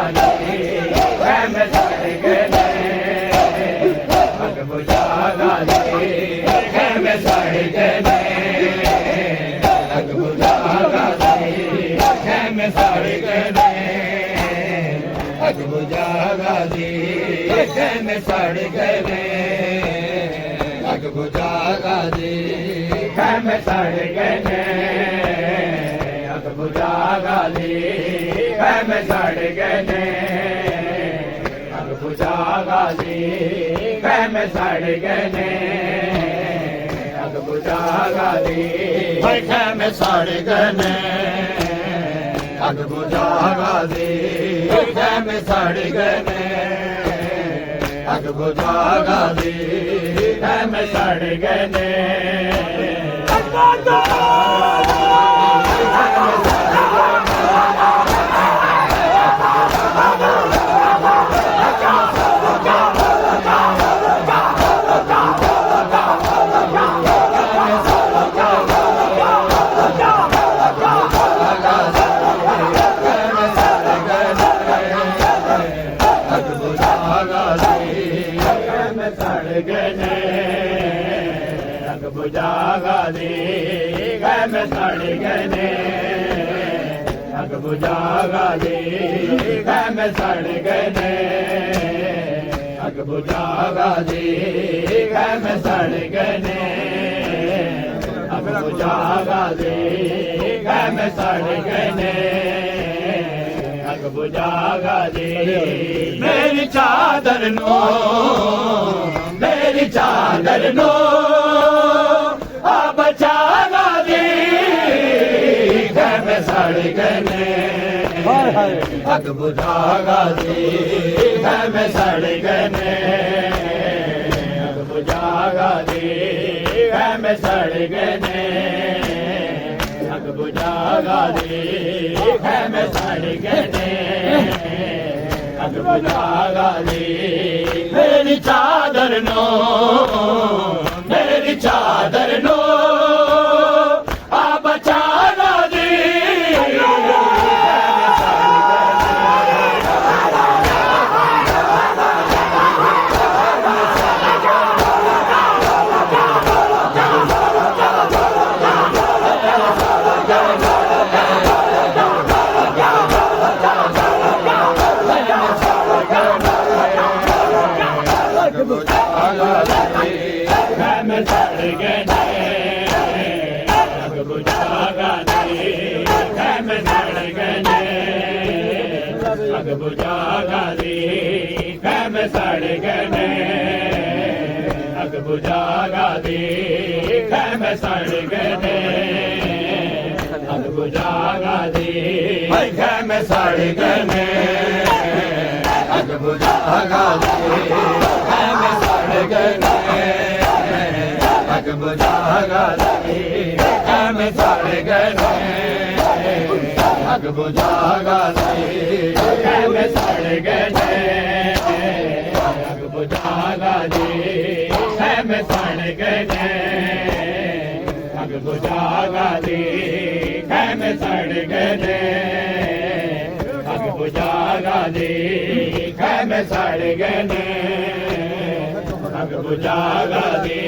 में सड़ गए अग बुझा गाली में सड़ गए अग बुझा गाली में सड़ गए अग बुझा गाली में सड़ गए अग बुझा गाली में सड़ गए अग बुझा गाली में सड़ गए अग बुझा गाली में सड़ गए अग बुझा गाली में सड़ गए अग बुझा गाली में सड़ गए अग बुझा गाली में सड़ गए अग बुझा गाली में सड़ गए अग बुझा गाली में सड़ गए अग बुझा गाली में सड़ गए अग बुझा गाली में सड़ गए अग बुझा गाली मेरी चादर नो मेरी चादर नो आ बचा गाली में सड़ गए अग बुझा गाली में सड़ गए अग बुझा गाली में सड़ गए अग बुझा गाली में सड़ गए अग बुझा गाली मेरी चादर नो मेरी चादर नो आ बचा गाली में सड़ गए अग बुझा गाली में सड़ गए अग बुझा गाली में सड़ गए अग बुझा गाली में सड़ गए अग बुझा गाली में सड़ गए अग बुझा गाली में सड़ गए अग बुझा गाली में सड़ गए अग बुझा गाली में सड़ गए अग बुझा गाली में सड़ गए अग बुझा गाली में सड़ गए अग बुझा गाली में सड़ गए अग बुझा गाली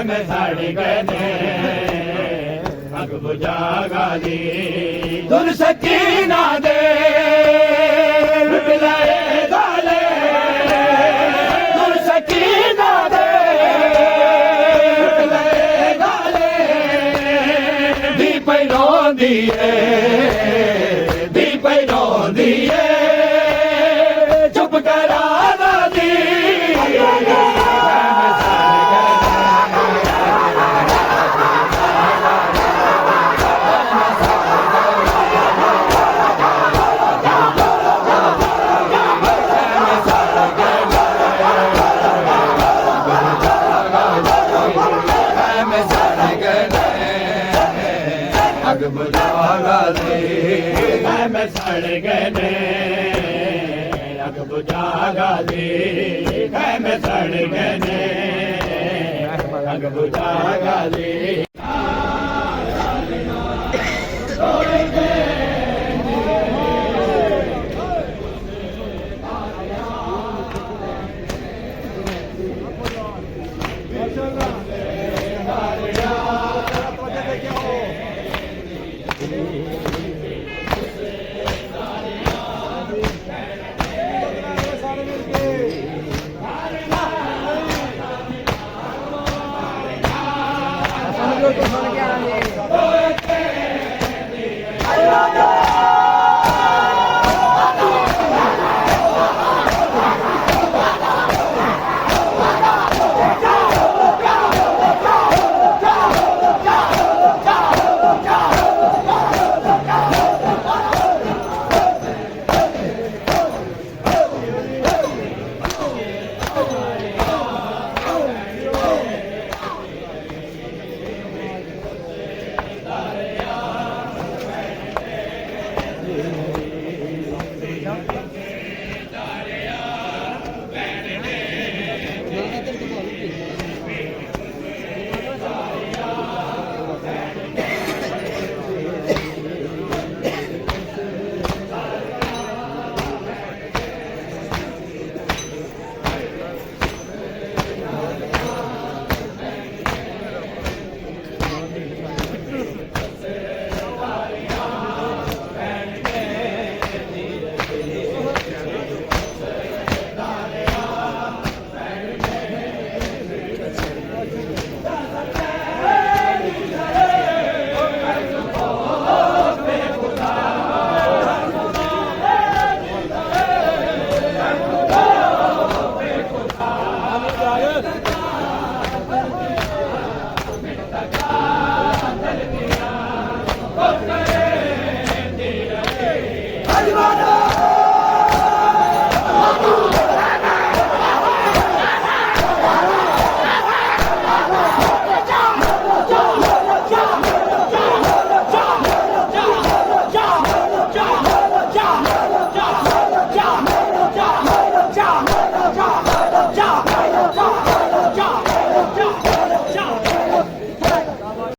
में सड़ गए अग बुझा गाली दुर सकीना दे बिलाए गाले दुर सकीना दे बिलाए गाले दी पैरो दिए दी पैरो दिए चुप करा दी अग बुझा गाली में सड़ गए अग बुझा गाली में सड़ गए अग बुझा गाली ਦੇ